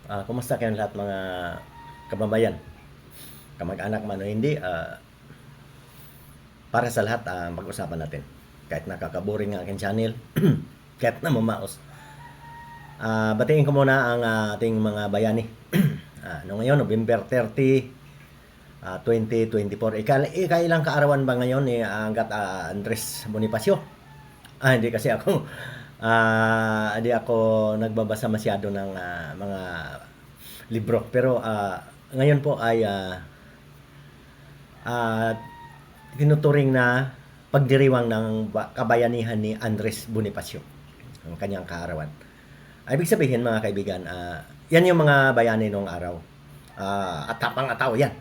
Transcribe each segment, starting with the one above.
Kumusta kayong lahat mga kababayan? Kamag-anak man o hindi, para sa lahat, pag-usapan natin. Kahit nakakaboring ang aking channel, kahit na mamaos. Batiin ko muna ang ating mga bayani. Ngayon, November 30, 2024. Ikailang kaarawan ba ngayon ni Anggat Andres Bonifacio? Hindi kasi ako hindi ako nagbabasa masyado ng mga libro. Pero ngayon po ay uh, tinuturing na pagdiriwang ng kabayanihan ni Andres Bonifacio, ang kanyang kaarawan. Ibig sabihin mga kaibigan, yan yung mga bayani noong araw. At tapang-ataw yan.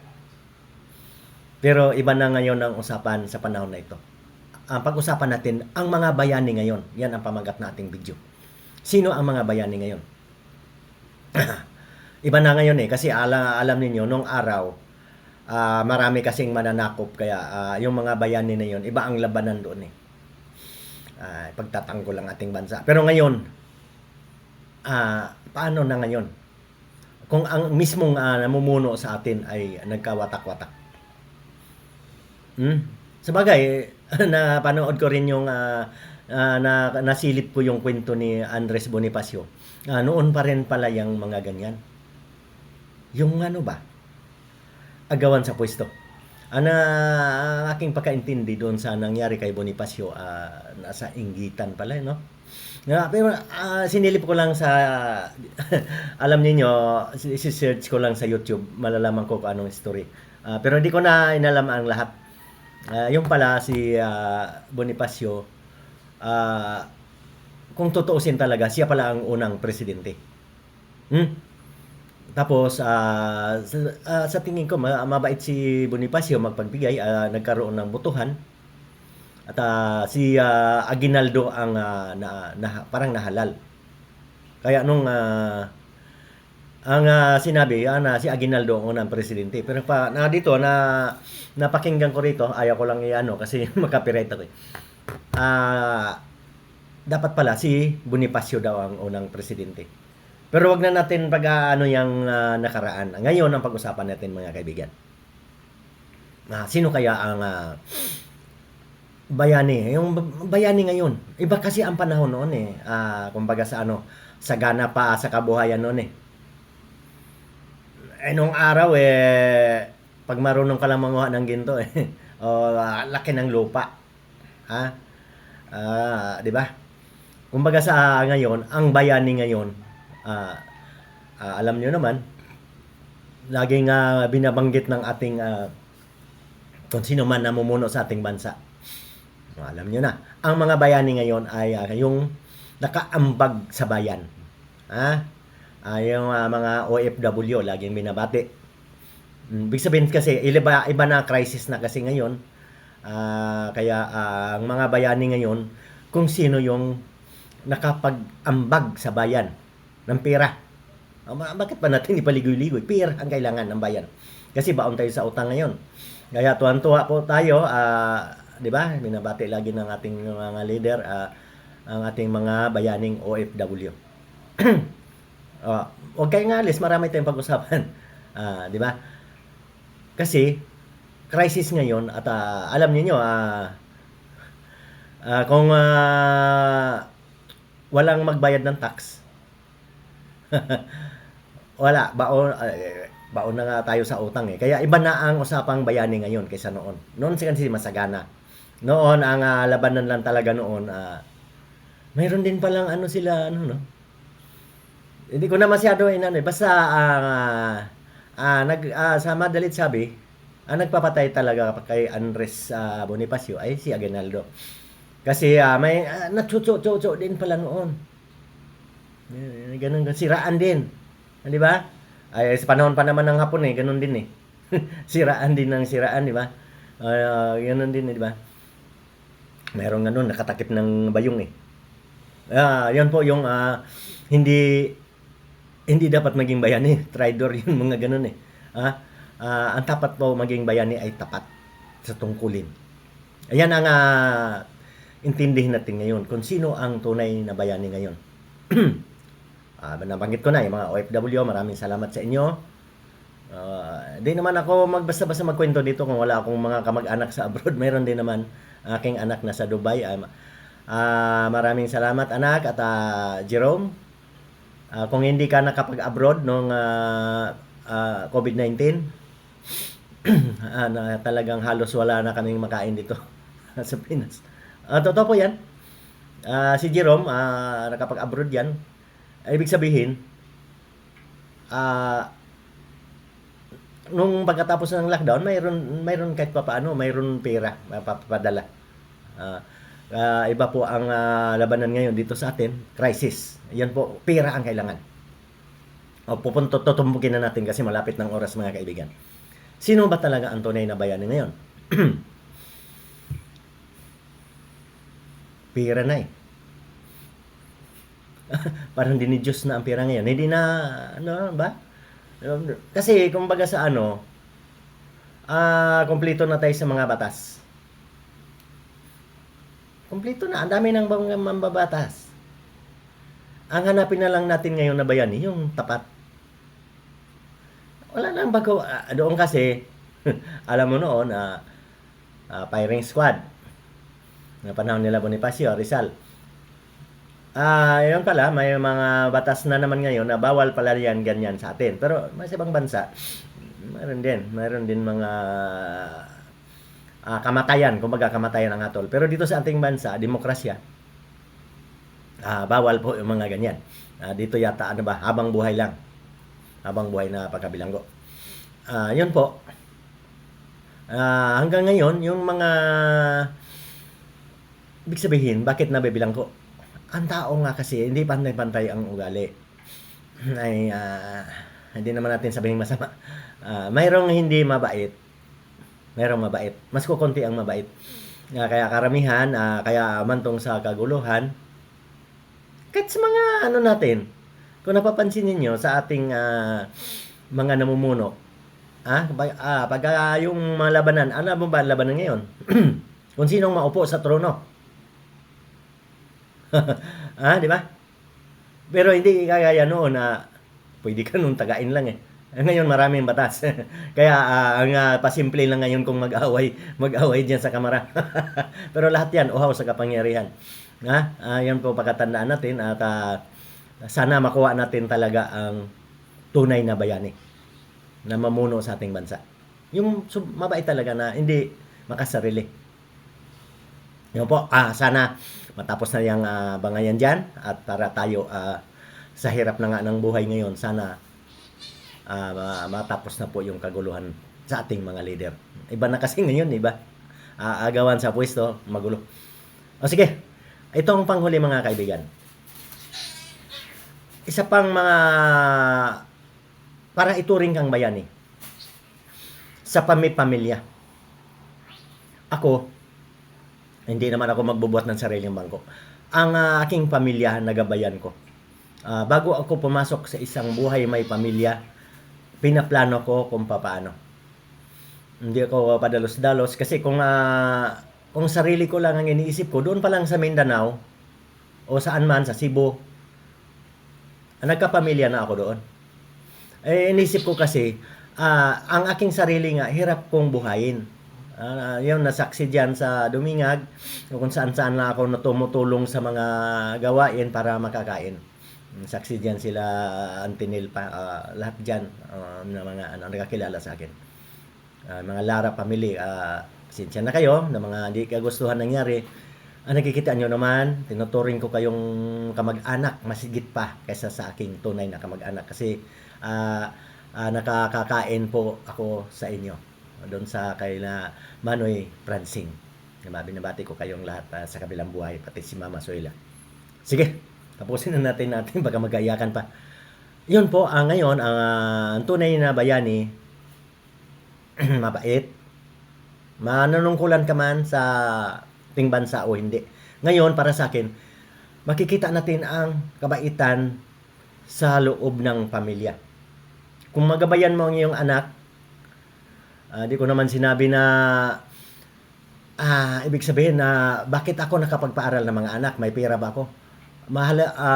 Pero iba na ngayon ang usapan sa panahon na ito. Pag-usapan natin ang mga bayani ngayon. Yan ang pamagat nating video. Sino ang mga bayani ngayon? Iba na ngayon kasi alam niyo nung araw, marami kasing mananakop kaya yung mga bayani na yon, iba ang labanan doon pagtatanggol ang ating bansa. Pero ngayon, paano na ngayon? Kung ang mismong namumuno sa atin ay nagkawatak-watak. Sabagay, napanood ko rin yung nasilip ko yung kwento ni Andres Bonifacio. Noon pa rin pala yung mga ganyan. Yung ano ba? Agawan sa pwesto. Ang aking pagkaintindi doon sa nangyari kay Bonifacio, nasa inggitan pala, no? Pero sinilip ko lang sa alam niyo, i-search ko lang sa YouTube, malalaman ko kung anong story. Pero hindi ko na inalam ang lahat. Yung pala si Bonifacio, kung tutuusin talaga, siya pala ang unang presidente. Tapos sa tingin ko mabait si Bonifacio magpagbigay, nagkaroon ng botohan at si Aguinaldo ang parang nahalal. Kaya nung ang sinabi na si Aguinaldo ang unang presidente. Pero dito napakinggan ko rito, ayaw ko lang iano kasi makapiright ako. Dapat pala si Bonifacio daw ang unang presidente. Pero wag na natin pag-aano yung nakaraan. Ngayon ang pag-usapan natin mga kaibigan. Sino kaya ang bayani? Yung bayani ngayon. Iba kasi ang panahon noon kumbaga sa gana pa sa kabuhayan noon nung araw pag marunong ka lang manguha ng ginto o laki ng lupa. Di ba? Kumbaga sa ngayon, ang bayani ngayon, alam niyo naman, laging binabanggit ng ating kung sino man namumuno sa ating bansa. Alam niyo na, ang mga bayani ngayon ay yung nakaambag sa bayan. Yung mga OFW, laging binabati. Ibig sabihin kasi, iba na crisis na kasi ngayon. Kaya ang mga bayani ngayon, kung sino yung nakapag-ambag sa bayan ng pera. Bakit pa natin ipaligoy-ligoy? Pera ang kailangan ng bayan. Kasi baon tayo sa utang ngayon. Kaya tuwan-tuwa po tayo, di ba? Binabati lagi ng ating mga leader, ang ating mga bayaning OFW. Huwag kayong alis, marami tayong pag-usapan. Di ba? Kasi, crisis ngayon, at alam niyo kung walang magbayad ng tax, wala, baon na nga tayo sa utang Kaya iba na ang usapang bayani ngayon kaysa noon. Noon kasi masagana. Noon, ang labanan lang talaga noon, mayroon din palang sila, no? Hindi ko na masyado basta sa madalit sabi, ang nagpapatay talaga kay Andres Bonifacio ay si Aguinaldo. Kasi may natsucho din pala noon. Ganun, siraan din. Di ba? Ay, sa panahon pa naman ng Hapon ganun din siraan din ng siraan, di ba? Ganun din, di ba? Mayroong ganun, nakatakip ng bayong yan po yung hindi dapat maging bayani. Traidor yung mga ganun ang tapat po maging bayani ay tapat sa tungkulin. Ayan ang intindihin natin ngayon kung sino ang tunay na bayani ngayon. Nabanggit ko na yung mga OFW, maraming salamat sa inyo. Di naman ako magbasta-basta magkwento dito kung wala akong mga kamag-anak sa abroad. Meron din naman aking anak na sa Dubai. Maraming salamat anak at Jerome. Kung hindi ka nakapag-abroad nung COVID-19, na talagang halos wala na kaming makain dito sa Pinas. Totoo po yan. Si Jerome, nakapag-abroad yan. Ibig sabihin, nung pagkatapos ng lockdown, mayroon kahit pa paano, mayroon pera mapapadala. Iba po ang labanan ngayon dito sa atin, crisis. Yan po, pera ang kailangan. Tutumbukin na natin kasi malapit ng oras mga kaibigan. Sino ba talaga ang tunay na bayani ngayon? Pera na eh. Parang dinidiyos na ang pera ngayon. Hindi na, ano ba? Kasi, kumbaga sa kompleto na tayo sa mga batas. Kompleto na. Ang dami ng mga mambabatas. Ang hanapin na lang natin ngayon na bayani, yung tapat. Wala nang bago. Doon kasi, alam mo noon, firing squad. Na panahon nila Bonifacio, Rizal. Yun pala, may mga batas na naman ngayon na bawal pala yan ganyan sa atin. Pero may ibang bansa, mayroon din mga kamatayan, kumbaga kamatayan ang atol. Pero dito sa ating bansa, demokrasya, bawal po yung mga ganyan. Dito yata, habang buhay lang. Habang buhay na pagkabilanggo. Yun po. Hanggang ngayon, yung mga ibig sabihin, bakit nabibilang ko? Ang tao nga kasi, hindi pantay-pantay ang ugali. Hindi naman natin sabihin masama. Mayroong hindi mabait. Mayroong mabait. Mas kukunti ang mabait. Kaya karamihan, kaya mantong sa kaguluhan, kahit sa mga natin, kung napapansin niyo sa ating mga namumuno, pag yung mga labanan, ano ba labanan ngayon? Kung sinong maupo sa trono. Di ba? Pero hindi kagaya noon na pwede ka nung tagain lang eh. Ngayon maraming batas. Kaya ang pasimple lang ngayon kung mag-away diyan sa kamara. Pero lahat yan uhaw sa kapangyarihan. Yan po pagkatandaan natin at sana makuha natin talaga ang tunay na bayani na mamuno sa ating bansa. Yung mabait talaga na hindi makasarili. Yun po, sana matapos na yung bangayan dyan at para tayo sa hirap na nga ng buhay ngayon, sana matapos na po yung kaguluhan sa ating mga leader. Iba na kasi ngayon, iba. Agawan sa pwesto, magulo. Sige, ito ang panghuli mga kaibigan. Isa pang mga para ituring kang bayani sa pamilya. Ako, hindi naman ako magbubuhat ng sariling bangko. Ang aking pamilya, nagabayan ko. Bago ako pumasok sa isang buhay may pamilya, pinaplano ko kung paano. Hindi ako padalos-dalos kasi kung sarili ko lang ang iniisip ko, doon pa lang sa Mindanao o saan man, sa Cebu, nagkapamilya na ako doon. Inisip ko kasi, ang aking sarili nga, hirap kong buhayin. Yung nasaksi dyan sa Dumingag, kung saan-saan na ako tumutulong sa mga gawain para makakain. Saksi dyan sila, Antinil pa, lahat dyan, na mga nakakilala sa akin. Mga Lara family, pasensya na kayo, na mga hindi kagustuhan nangyari. Nakikita nyo naman, tinuturing ko kayong kamag-anak, masigit pa kaysa sa aking tunay na kamag-anak. Kasi nakakakain po ako sa inyo. Doon sa kay na Manoy Pransing. Binabati ko kayong lahat sa kabilang buhay, pati si Mama Suela. Sige, tapusin na natin baka mag-aiyakan pa. Yun po, ngayon, ang tunay na bayani, mabait, manunungkulan ka man sa ting bansa o hindi. Ngayon, para sa akin, makikita natin ang kabaitan sa loob ng pamilya. Kung magabayan mo ang iyong anak, di ko naman sinabi na ibig sabihin na bakit ako nakapagpaaral ng mga anak, may pera ba ako?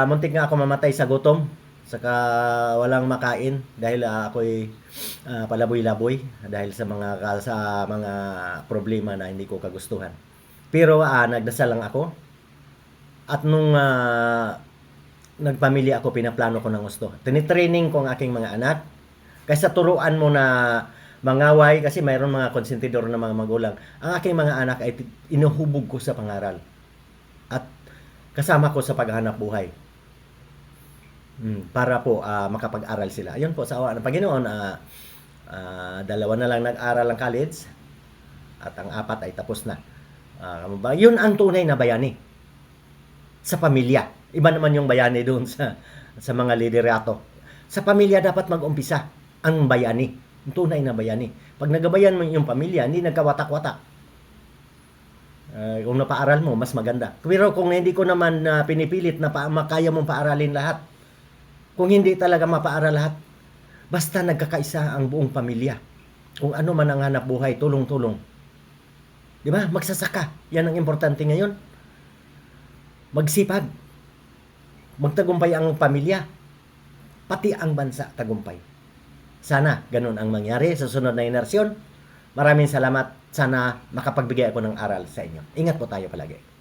Muntik nga ako mamatay sa gutom. Saka walang makain dahil ako'y palaboy-laboy dahil sa mga problema na hindi ko kagustuhan. Pero nagdasal lang ako at nung nagpamilya ako, pinaplano ko ng gusto. Tinitraining ko ang aking mga anak kaysa turuan mo na mangaway kasi mayroon mga konsentidor na mga magulang. Ang aking mga anak ay inuhubog ko sa pangaral at kasama ko sa paghahanap buhay. Para po makapag-aral sila. Ayun po, sa awa ng Panginoon, dalawa na lang nag-aral ng college at ang apat ay tapos na. Yun ang tunay na bayani sa pamilya. Iba naman yung bayani doon sa mga liderato. Sa pamilya dapat mag-umpisa ang bayani, ang tunay na bayani. Pag nagabayan mo yung pamilya, hindi nagkawatak-watak. Kung napaaral mo, mas maganda. Pero kung hindi ko naman pinipilit na kaya mong paaralin lahat, kung hindi talaga mapaaral lahat, basta nagkakaisa ang buong pamilya. Kung ano man ang hanap buhay, tulong-tulong. Di ba? Magsasaka. Yan ang importante ngayon. Magsipag. Magtagumpay ang pamilya. Pati ang bansa tagumpay. Sana ganun ang mangyari sa sunod na henerasyon. Maraming salamat. Sana makapagbigay ako ng aral sa inyo. Ingat po tayo palagi.